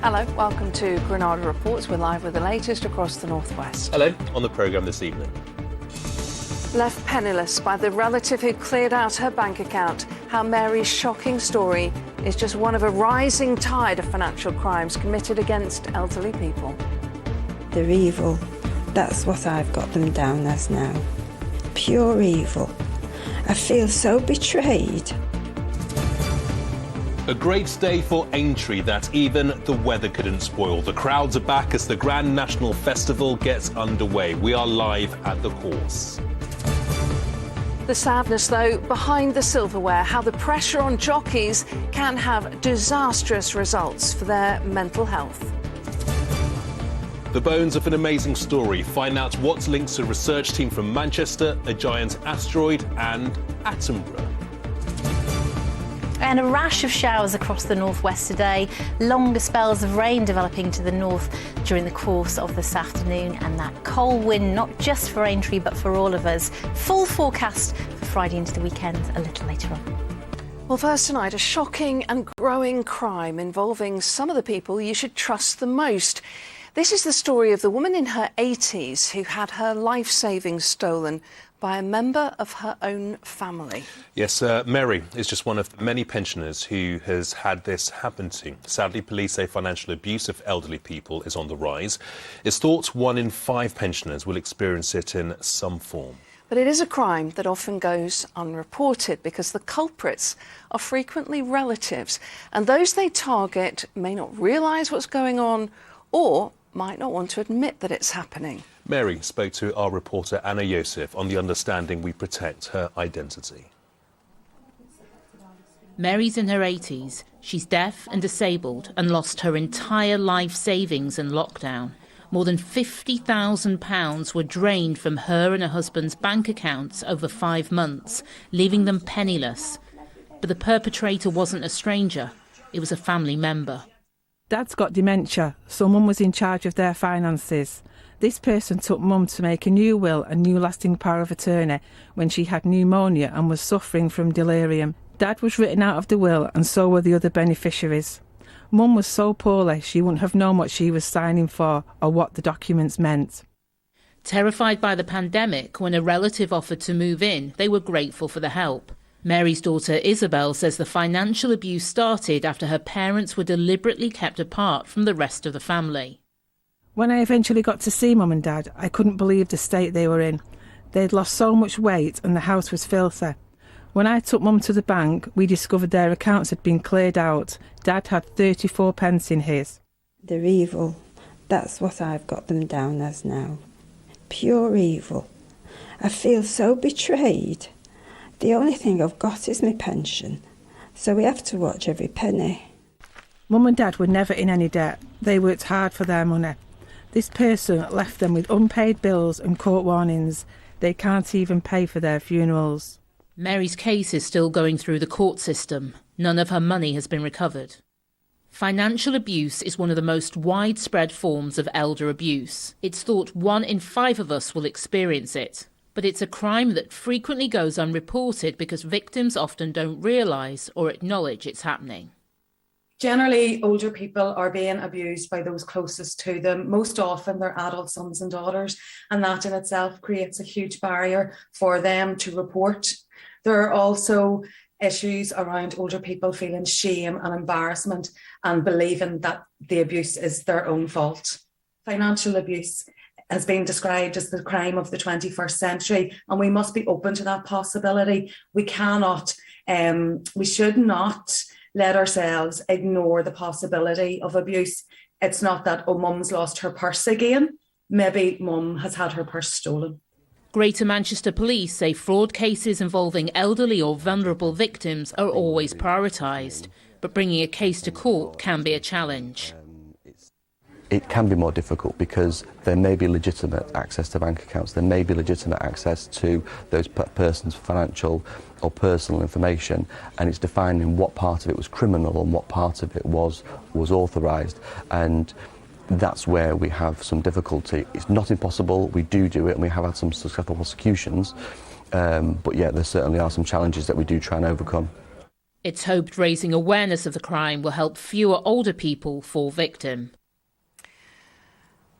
Hello, welcome to Granada Reports. We're live with the latest across the northwest. Hello, on the programme this evening. Left penniless by the relative who cleared out her bank account, how Mary's shocking story is just one of a rising tide of financial crimes committed against elderly people. They're evil. That's what I've got them down as now. Pure evil. I feel so betrayed. A great day for Aintree that even the weather couldn't spoil. The crowds are back as the Grand National Festival gets underway. We are live at the course. The sadness, though, behind the silverware, how the pressure on jockeys can have disastrous results for their mental health. The bones of an amazing story. Find out what links a research team from Manchester, a giant asteroid and Attenborough. And a rash of showers across the northwest today. Longer spells of rain developing to the north during the course of this afternoon. And that cold wind, not just for Aintree, but for all of us. Full forecast for Friday into the weekend a little later on. Well, first tonight, a shocking and growing crime involving some of the people you should trust the most. This is the story of the woman in her 80s who had her life savings stolen by a member of her own family. Yes, Mary is just one of the many pensioners who has had this happen to. Sadly, police say financial abuse of elderly people is on the rise. It's thought 1 in 5 pensioners will experience it in some form. But it is a crime that often goes unreported because the culprits are frequently relatives, and those they target may not realise what's going on or might not want to admit that it's happening. Mary spoke to our reporter Anna Yosef on the understanding we protect her identity. Mary's in her 80s. She's deaf and disabled and lost her entire life savings in lockdown. More than £50,000 were drained from her and her husband's bank accounts over 5 months, leaving them penniless. But the perpetrator wasn't a stranger. It was a family member. Dad's got dementia, so Mum was in charge of their finances. This person took Mum to make a new will and new lasting power of attorney when she had pneumonia and was suffering from delirium. Dad was written out of the will and so were the other beneficiaries. Mum was so poorly she wouldn't have known what she was signing for or what the documents meant. Terrified by the pandemic, when a relative offered to move in, they were grateful for the help. Mary's daughter Isabel says the financial abuse started after her parents were deliberately kept apart from the rest of the family. When I eventually got to see Mum and Dad, I couldn't believe the state they were in. They'd lost so much weight and the house was filthy. When I took Mum to the bank, we discovered their accounts had been cleared out. Dad had 34 pence in his. They're evil. That's what I've got them down as now. Pure evil. I feel so betrayed. The only thing I've got is my pension, so we have to watch every penny. Mum and Dad were never in any debt. They worked hard for their money. This person left them with unpaid bills and court warnings. They can't even pay for their funerals. Mary's case is still going through the court system. None of her money has been recovered. Financial abuse is one of the most widespread forms of elder abuse. It's thought 1 in 5 of us will experience it. But it's a crime that frequently goes unreported because victims often don't realise or acknowledge it's happening. Generally, older people are being abused by those closest to them. Most often, they're adult sons and daughters, and that in itself creates a huge barrier for them to report. There are also issues around older people feeling shame and embarrassment and believing that the abuse is their own fault. Financial abuse has been described as the crime of the 21st century, and we must be open to that possibility. We cannot, we should not let ourselves ignore the possibility of abuse. It's not that, oh, Mum's lost her purse again. Maybe Mum has had her purse stolen. Greater Manchester Police say fraud cases involving elderly or vulnerable victims are always prioritised, but bringing a case to court can be a challenge. It can be more difficult because there may be legitimate access to bank accounts, there may be legitimate access to those person's financial or personal information, and it's defining what part of it was criminal and what part of it was authorised, and that's where we have some difficulty. It's not impossible, we do it, and we have had some successful prosecutions, but yeah, there certainly are some challenges that we do try and overcome. It's hoped raising awareness of the crime will help fewer older people fall victim.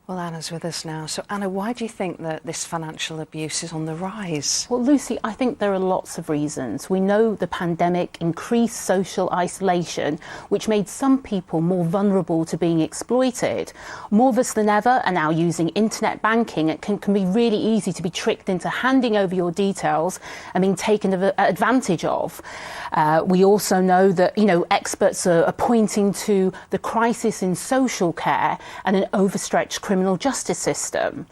Well, Anna's with us now. So, Anna, why do you think that this financial abuse is on the rise? Well, Lucy, I think there are lots of reasons. We know the pandemic increased social isolation, which made some people more vulnerable to being exploited. More of us than ever are now using internet banking. It can be really easy to be tricked into handing over your details and being taken advantage of. We also know that, experts are pointing to the crisis in social care and an overstretched criminal justice system.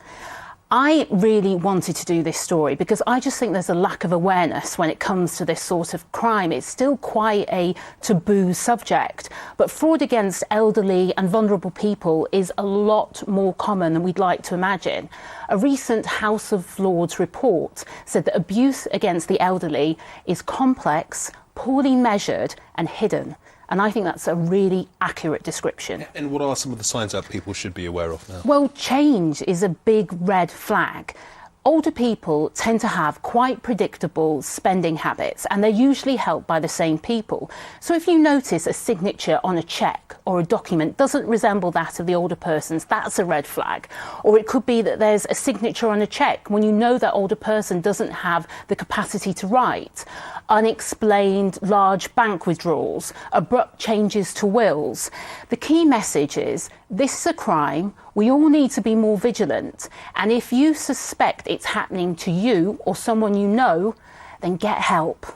I really wanted to do this story because I just think there's a lack of awareness when it comes to this sort of crime. It's still quite a taboo subject, but fraud against elderly and vulnerable people is a lot more common than we'd like to imagine. A recent House of Lords report said that abuse against the elderly is complex, poorly measured and hidden. And I think that's a really accurate description. And what are some of the signs that people should be aware of now? Well, change is a big red flag. Older people tend to have quite predictable spending habits, and they're usually helped by the same people. So if you notice a signature on a cheque or a document doesn't resemble that of the older person's, that's a red flag. Or it could be that there's a signature on a cheque when you know that older person doesn't have the capacity to write. Unexplained large bank withdrawals, abrupt changes to wills. The key message is this is a crime. We all need to be more vigilant. And if you suspect it's happening to you or someone you know, then get help.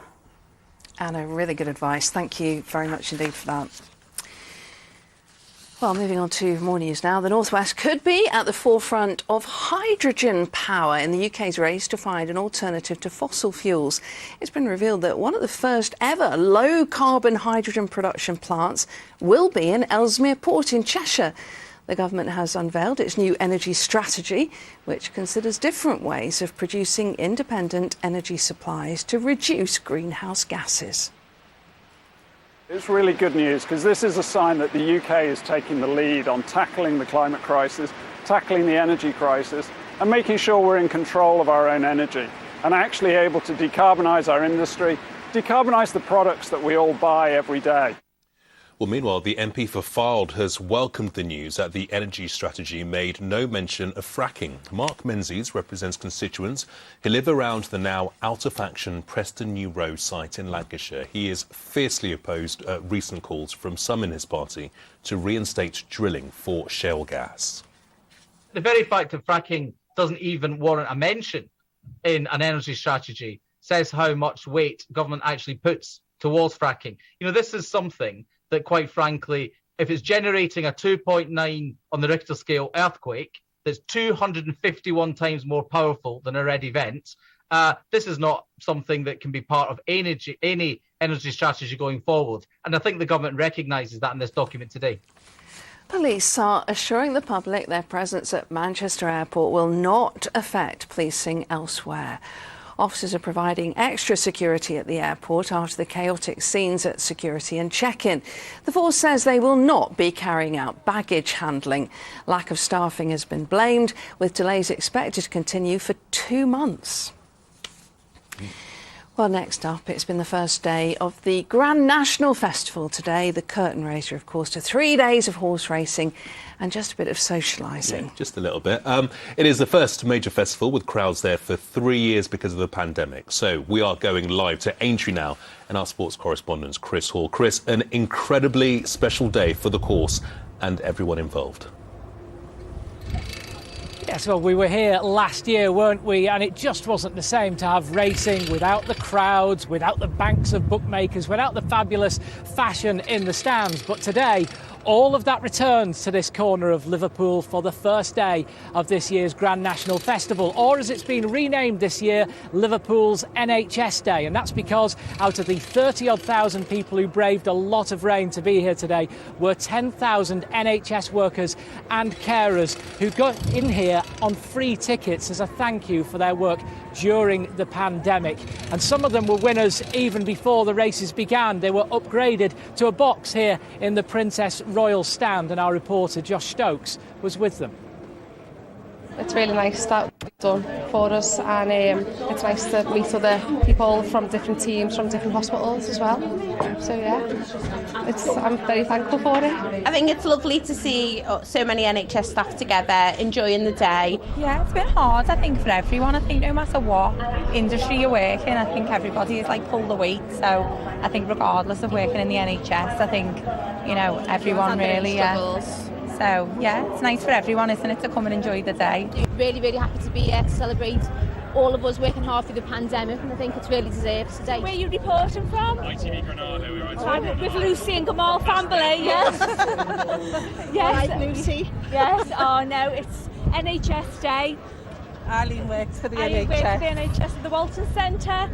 Anna, really good advice. Thank you very much indeed for that. Well, moving on to more news now. The North West could be at the forefront of hydrogen power in the UK's race to find an alternative to fossil fuels. It's been revealed that one of the first ever low-carbon hydrogen production plants will be in Ellesmere Port in Cheshire. The government has unveiled its new energy strategy, which considers different ways of producing independent energy supplies to reduce greenhouse gases. It's really good news because this is a sign that the UK is taking the lead on tackling the climate crisis, tackling the energy crisis, and making sure we're in control of our own energy and actually able to decarbonise our industry, decarbonise the products that we all buy every day. Well, meanwhile, the MP for Fylde has welcomed the news that the energy strategy made no mention of fracking. Mark Menzies represents constituents who live around the now out-of-action Preston New Road site in Lancashire. He is fiercely opposed recent calls from some in his party to reinstate drilling for shale gas. The very fact of fracking doesn't even warrant a mention in an energy strategy says how much weight government actually puts towards fracking. This is something that, quite frankly, if it's generating a 2.9 on the Richter scale earthquake that's 251 times more powerful than a red event, this is not something that can be part of any energy strategy going forward. And I think the government recognises that in this document today. Police are assuring the public their presence at Manchester Airport will not affect policing elsewhere. Officers are providing extra security at the airport after the chaotic scenes at security and check-in. The force says they will not be carrying out baggage handling. Lack of staffing has been blamed, with delays expected to continue for 2 months. Well, next up, it's been the first day of the Grand National Festival today. The curtain raiser, of course, to 3 days of horse racing and just a bit of socialising. Yeah, just a little bit. It is the first major festival with crowds there for 3 years because of the pandemic. So we are going live to Aintree now and our sports correspondent, Chris Hall. Chris, an incredibly special day for the course and everyone involved. Yes, well, we were here last year, weren't we? And it just wasn't the same to have racing without the crowds, without the banks of bookmakers, without the fabulous fashion in the stands. But today, all of that returns to this corner of Liverpool for the first day of this year's Grand National Festival, or as it's been renamed this year, Liverpool's NHS Day. And that's because out of the 30-odd thousand people who braved a lot of rain to be here today were 10,000 NHS workers and carers who got in here on free tickets as a thank you for their work during the pandemic. And some of them were winners even before the races began. They were upgraded to a box here in the Princess Royal stand, and our reporter Josh Stokes was with them. It's really nice that we've done for us, and it's nice to meet other people from different teams, from different hospitals as well. So yeah, I'm very thankful for it. I think it's lovely to see so many NHS staff together, enjoying the day. Yeah, it's been hard, I think, for everyone. I think no matter what industry you're working, I think everybody is like pull the weight. So I think regardless of working in the NHS, I think, you know, everyone really, yeah. So, yeah, it's nice for everyone, isn't it, to come and enjoy the day. Really, really happy to be here to celebrate all of us working hard through the pandemic, and I think it's really deserved today. Where are you reporting from? ITV Granada, we're ITV. With Lucy and Gamal family, yes. Yes. All right, Lucy. Yes, oh no, it's NHS Day. Eileen works for the NHS. NHS. I work for the NHS at the Walton Centre,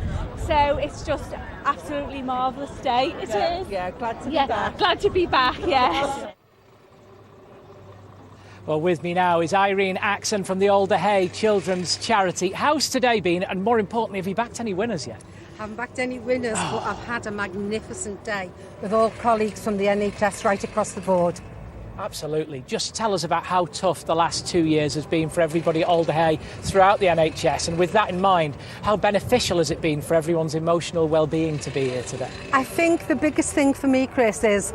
so it's just absolutely marvellous day. It is. Yeah, glad to be back. Glad to be back, yes. Well, with me now is Irene Axon from the Alder Hey Children's Charity. How's today been? And more importantly, have you backed any winners yet? Haven't backed any winners, but I've had a magnificent day with all colleagues from the NHS right across the board. Absolutely. Just tell us about how tough the last 2 years has been for everybody at Alder Hey throughout the NHS. And with that in mind, how beneficial has it been for everyone's emotional well-being to be here today? I think the biggest thing for me, Chris, is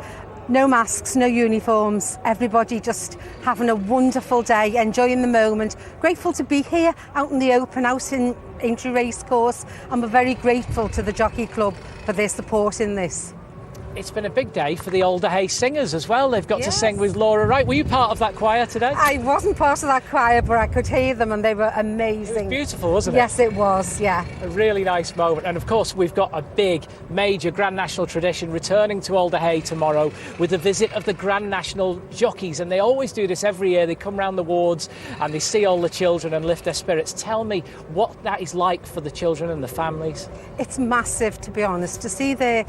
no masks, no uniforms, everybody just having a wonderful day, enjoying the moment. Grateful to be here out in the open, out in Aintree Racecourse, and we're very grateful to the Jockey Club for their support in this. It's been a big day for the Alder Hey singers as well. They've got to sing with Laura Wright. Were you part of that choir today? I wasn't part of that choir, but I could hear them and they were amazing. It was beautiful, wasn't it? Yes, it was, yeah. A really nice moment. And of course, we've got a big, major Grand National tradition returning to Alder Hey tomorrow with the visit of the Grand National Jockeys. And they always do this every year. They come round the wards and they see all the children and lift their spirits. Tell me what that is like for the children and the families. It's massive, to be honest, to see their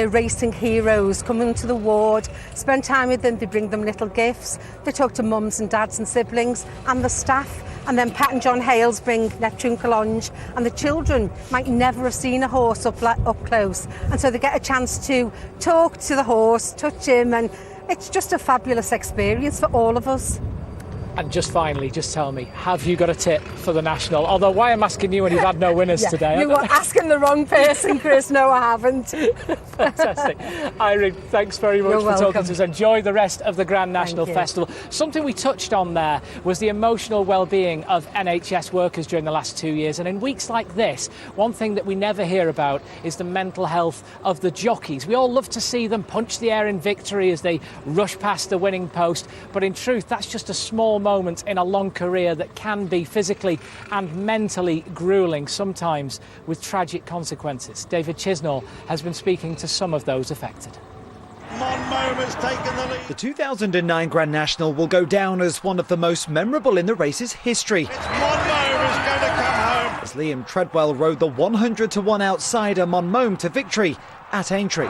racing heroes come into the ward, spend time with them. They bring them little gifts. They talk to mums and dads and siblings and the staff. And then Pat and John Hales bring Neptune Collonge, and the children might never have seen a horse up close. And so they get a chance to talk to the horse, touch him, and it's just a fabulous experience for all of us. And just finally, just tell me, have you got a tip for the National? Although, why I'm asking you when you've had no winners today? You were asking the wrong person, Chris. No, I haven't. Fantastic. Irene, thanks very much for talking to us. Enjoy the rest of the Grand National Festival. Something we touched on there was the emotional well-being of NHS workers during the last 2 years. And in weeks like this, one thing that we never hear about is the mental health of the jockeys. We all love to see them punch the air in victory as they rush past the winning post. But in truth, that's just a small moment in a long career that can be physically and mentally gruelling, sometimes with tragic consequences. David Chisnall has been speaking to some of those affected. Monmo's taken the lead. The 2009 Grand National will go down as one of the most memorable in the race's history. It's Monmo's going to come home. As Liam Treadwell rode the 100-to-1 outsider Monmo to victory at Aintree.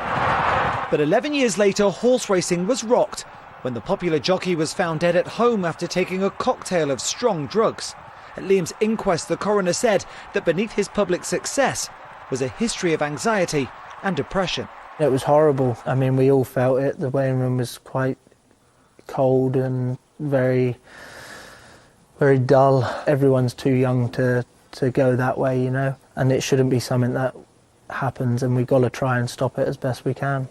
But 11 years later, horse racing was rocked when the popular jockey was found dead at home after taking a cocktail of strong drugs. At Liam's inquest, the coroner said that beneath his public success was a history of anxiety and depression. It was horrible. I mean, we all felt it. The weighing room was quite cold and very, very dull. Everyone's too young to go that way, you know, and it shouldn't be something that happens, and we've got to try and stop it as best we can.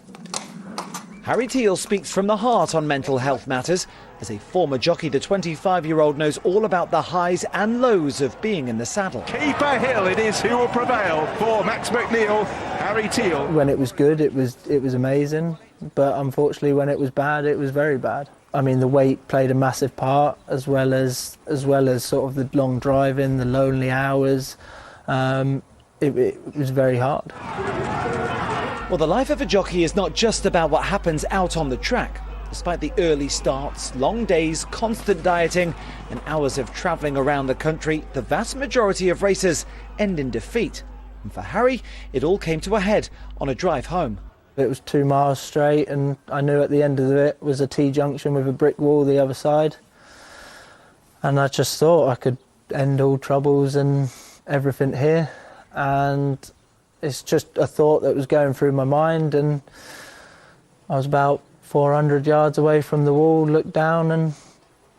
Harry Teal speaks from the heart on mental health matters. As a former jockey, the 25-year-old knows all about the highs and lows of being in the saddle. Keeper Hill, it is who will prevail for Max McNeil, Harry Teal. When it was good, it was amazing, but unfortunately when it was bad, it was very bad. I mean, the weight played a massive part, as well as sort of the long driving, the lonely hours. It was very hard. Well, the life of a jockey is not just about what happens out on the track. Despite the early starts, long days, constant dieting and hours of travelling around the country, the vast majority of racers end in defeat. And for Harry, it all came to a head on a drive home. It was 2 miles straight, and I knew at the end of it was a T-junction with a brick wall the other side. And I just thought I could end all troubles and everything here. And it's just a thought that was going through my mind, and I was about 400 yards away from the wall, looked down, and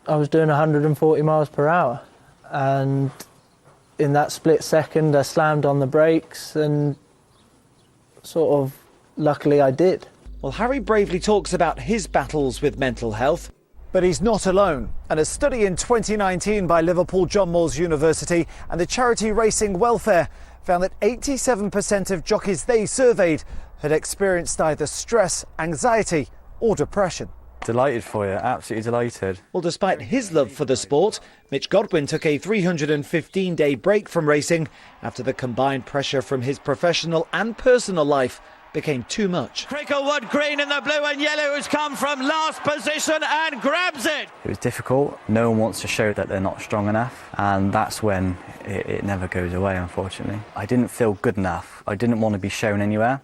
I was doing 140 miles per hour. and in that split second I slammed on the brakes and sort of luckily I did. Well, Harry bravely talks about his battles with mental health, but he's not alone. And a study in 2019 by Liverpool John Moores University and the charity Racing Welfare found that 87% of jockeys they surveyed had experienced either stress, anxiety or depression. Delighted for you, absolutely delighted. Well, despite his love for the sport, Mitch Godwin took a 315-day break from racing after the combined pressure from his professional and personal life became too much. Cricklewood Green in the blue and yellow has come from last position and grabs it. It was difficult. No one wants to show that they're not strong enough, and that's when it never goes away, unfortunately. I didn't feel good enough. I didn't want to be shown anywhere.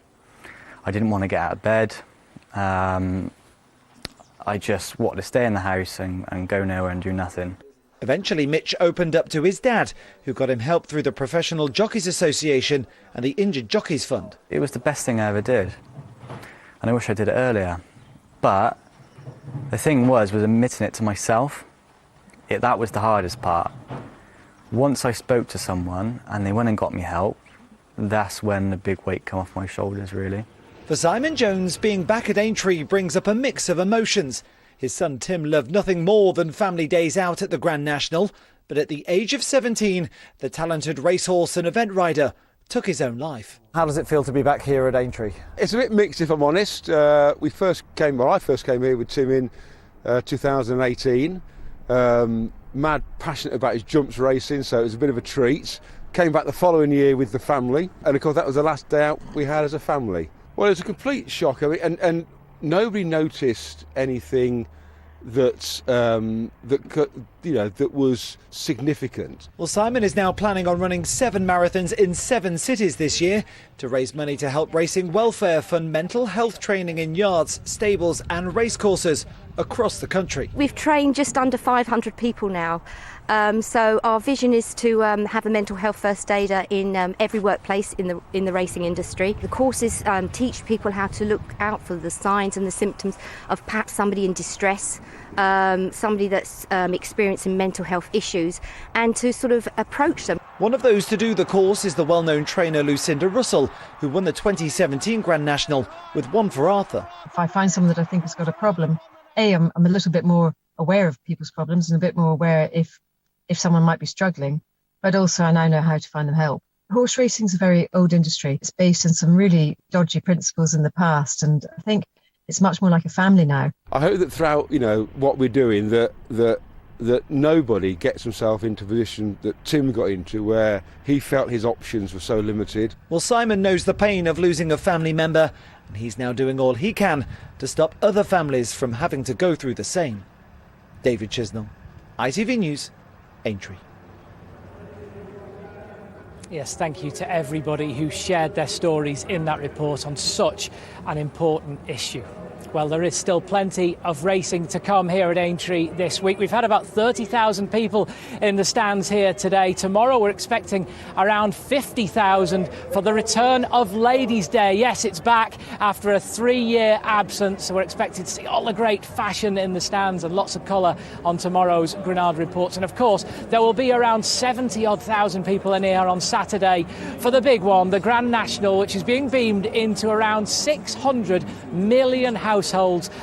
I didn't want to get out of bed. I just wanted to stay in the house and go nowhere and do nothing. Eventually, Mitch opened up to his dad, who got him help through the Professional Jockeys Association and the Injured Jockeys Fund. It was the best thing I ever did, and I wish I did it earlier. But the thing was admitting it to myself. That was the hardest part. Once I spoke to someone and they went and got me help, that's when the big weight came off my shoulders, really. For Simon Jones, being back at Aintree brings up a mix of emotions. His son Tim loved nothing more than family days out at the Grand National, but at the age of 17, the talented racehorse and event rider took his own life. How does it feel to be back here at Aintree? It's a bit mixed, if I'm honest. I first came here with Tim in 2018. Mad passionate about his jumps racing, so it was a bit of a treat. Came back the following year with the family, and of course that was the last day out we had as a family. Well, it was a complete shock. I mean, and nobody noticed anything that was significant. Well, Simon is now planning on running 7 marathons in 7 cities this year to raise money to help Racing Welfare fund mental health training in yards, stables and racecourses across the country. We've trained just under 500 people now. So our vision is to have a mental health first aider in every workplace in the racing industry. The courses teach people how to look out for the signs and the symptoms of perhaps somebody in distress, somebody that's experiencing mental health issues, and to sort of approach them. One of those to do the course is the well-known trainer Lucinda Russell, who won the 2017 Grand National with One for Arthur. If I find someone that I think has got a problem, I'm a little bit more aware of people's problems and a bit more aware if someone might be struggling, but also I now know how to find them help. Horse racing is a very old industry. It's based on some really dodgy principles in the past, and I think it's much more like a family now. I hope that throughout, what we're doing, that nobody gets himself into a position that Tim got into, where he felt his options were so limited. Well, Simon knows the pain of losing a family member, and he's now doing all he can to stop other families from having to go through the same. David Chisnell, ITV News, Aintree. Yes, thank you to everybody who shared their stories in that report on such an important issue. Well, there is still plenty of racing to come here at Aintree this week. We've had about 30,000 people in the stands here today. Tomorrow we're expecting around 50,000 for the return of Ladies' Day. Yes, it's back after a 3-year absence, so we're expected to see all the great fashion in the stands and lots of colour on tomorrow's Granada reports. And of course, there will be around 70-odd thousand people in here on Saturday for the big one, the Grand National, which is being beamed into around 600 million households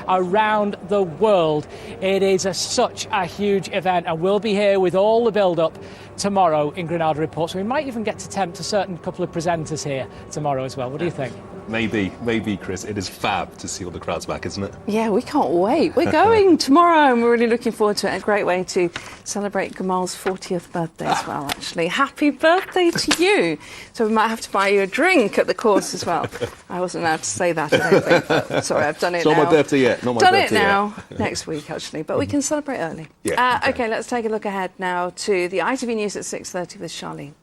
around the world. It is such a huge event, and we'll be here with all the build-up tomorrow in Granada Reports. We might even get to tempt a certain couple of presenters here tomorrow as well. What do you think? Maybe, Chris. It is fab to see all the crowds back, isn't it? Yeah, we can't wait. We're going tomorrow and we're really looking forward to it. A great way to celebrate Gamal's 40th birthday as well, actually. Happy birthday to you. So we might have to buy you a drink at the course as well. I wasn't allowed to say that, I don't think, but sorry, I've done it now. It's not my birthday yet. Done it now. Next week, actually, but we can celebrate early. Yeah. Okay, let's take a look ahead now to the ITV News at 6:30 with Charlene.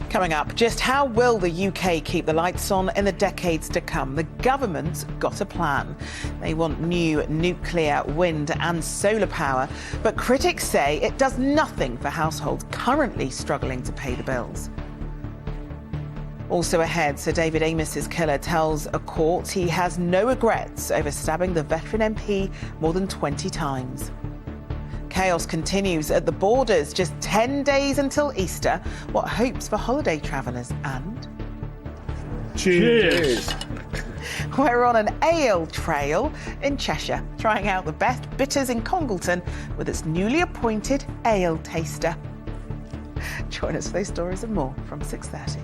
Coming up, just how will the UK keep the lights on in the decades to come? The government's got a plan. They want new nuclear, wind and solar power, but critics say it does nothing for households currently struggling to pay the bills. Also ahead, Sir David Amos's killer tells a court he has no regrets over stabbing the veteran MP more than 20 times. chaos continues at the borders. Just 10 days until Easter. What hopes for holiday travellers and... Cheers! We're on an ale trail in Cheshire, trying out the best bitters in Congleton with its newly appointed ale taster. Join us for those stories and more from 6:30.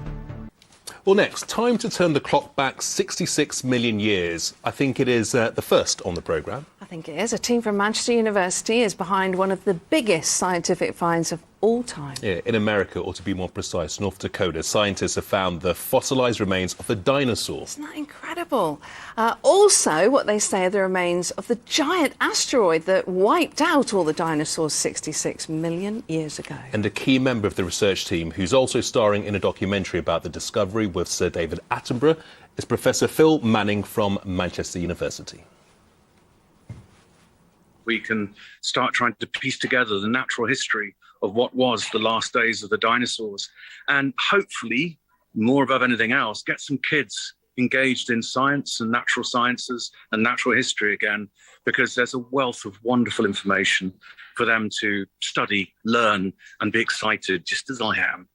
Well, next, time to turn the clock back 66 million years. I think it is the first on the programme. I think it is. A team from Manchester University is behind one of the biggest scientific finds of all time. Yeah, in America, or to be more precise, North Dakota, scientists have found the fossilised remains of a dinosaur. Isn't that incredible? Also, what they say are the remains of the giant asteroid that wiped out all the dinosaurs 66 million years ago. And a key member of the research team, who's also starring in a documentary about the discovery with Sir David Attenborough, is Professor Phil Manning from Manchester University. We can start trying to piece together the natural history of what was the last days of the dinosaurs, and hopefully, more above anything else, get some kids engaged in science and natural sciences and natural history again, because there's a wealth of wonderful information for them to study, learn, and be excited, just as I am.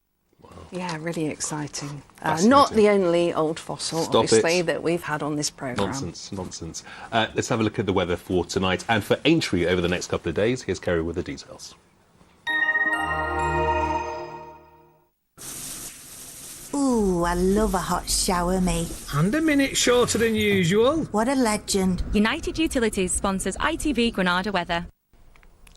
Yeah, really exciting. Not the only old fossil, obviously, that we've had on this programme. Nonsense. Let's have a look at the weather for tonight and for Aintree over the next couple of days. Here's Kerry with the details. Ooh, I love a hot shower, me. And a minute shorter than usual. What a legend. United Utilities sponsors ITV Granada weather.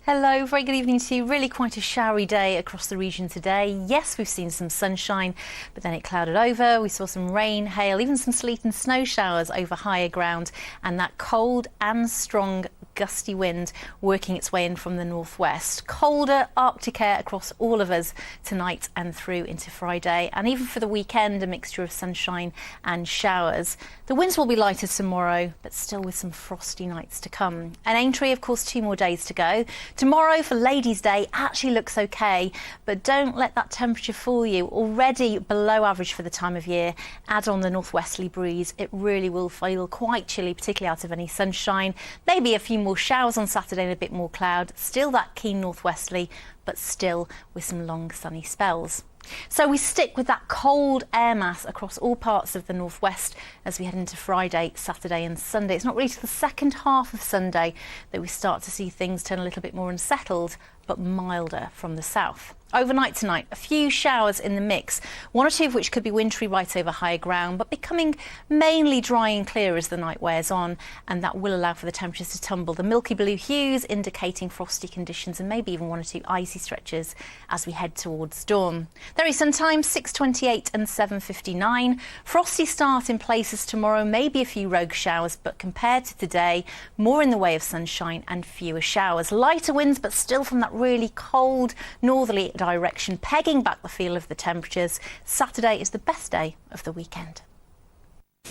Hello, very good evening to you. Really quite a showery day across the region today. Yes, we've seen some sunshine, but then it clouded over. We saw some rain, hail, even some sleet and snow showers over higher ground, and that cold and strong gusty wind working its way in from the northwest. Colder Arctic air across all of us tonight and through into Friday, and even for the weekend, a mixture of sunshine and showers. The winds will be lighter tomorrow, but still with some frosty nights to come. And Aintree, of course, 2 more days to go. Tomorrow for Ladies' Day actually looks okay, but don't let that temperature fool you. Already below average for the time of year. Add on the northwesterly breeze, it really will feel quite chilly, particularly out of any sunshine. Maybe a few more showers on Saturday and a bit more cloud. Still that keen northwesterly, but still with some long sunny spells. So we stick with that cold air mass across all parts of the northwest as we head into Friday, Saturday and Sunday. It's not really till the second half of Sunday that we start to see things turn a little bit more unsettled, but milder from the south. Overnight tonight, a few showers in the mix, 1 or 2 of which could be wintry right over higher ground, but becoming mainly dry and clear as the night wears on, and that will allow for the temperatures to tumble. The milky blue hues indicating frosty conditions and maybe even 1 or 2 icy stretches as we head towards dawn. There is sometimes 6:28 and 7:59. Frosty start in places tomorrow, maybe a few rogue showers, but compared to today, more in the way of sunshine and fewer showers. Lighter winds, but still from that really cold northerly direction, pegging back the feel of the temperatures. Saturday is the best day of the weekend.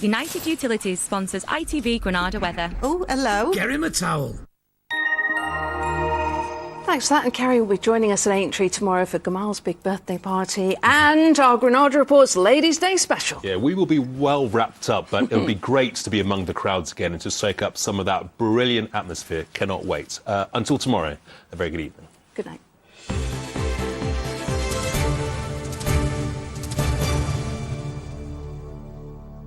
United Utilities sponsors ITV Granada weather. Oh, hello. Get him a towel. Thanks for that, and Kerry will be joining us at Aintree tomorrow for Gamal's big birthday party and our Granada Reports Ladies' Day special. Yeah, we will be well wrapped up, but it'll be great to be among the crowds again and to soak up some of that brilliant atmosphere. Cannot wait. Until tomorrow, a very good evening. Good night.